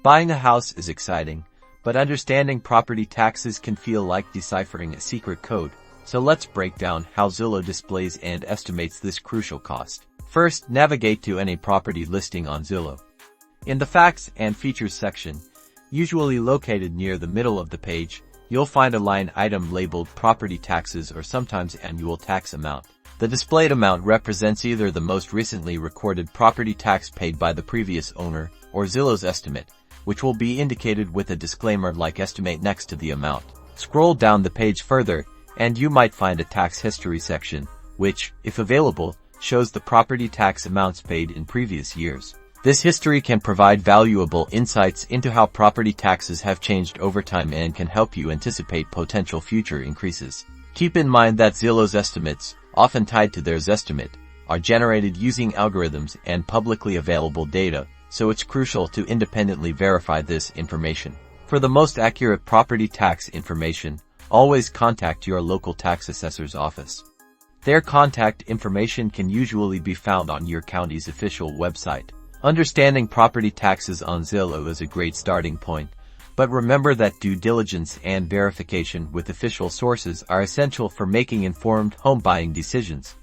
Buying a house is exciting, but understanding property taxes can feel like deciphering a secret code. So let's break down how Zillow displays and estimates this crucial cost. First, navigate to any property listing on Zillow. In the Facts and Features section, usually located near the middle of the page, you'll find a line item labeled Property Taxes or sometimes Annual Tax Amount. The displayed amount represents either the most recently recorded property tax paid by the previous owner or Zillow's estimate, which will be indicated with a disclaimer like estimate next to the amount. Scroll down the page further, and you might find a tax history section, which, if available, shows the property tax amounts paid in previous years. This history can provide valuable insights into how property taxes have changed over time and can help you anticipate potential future increases. Keep in mind that Zillow's estimates, often tied to their Zestimate, are generated using algorithms and publicly available data, so it's crucial to independently verify this information. For the most accurate property tax information, always contact your local tax assessor's office. Their contact information can usually be found on your county's official website. Understanding property taxes on Zillow is a great starting point, but remember that due diligence and verification with official sources are essential for making informed home buying decisions.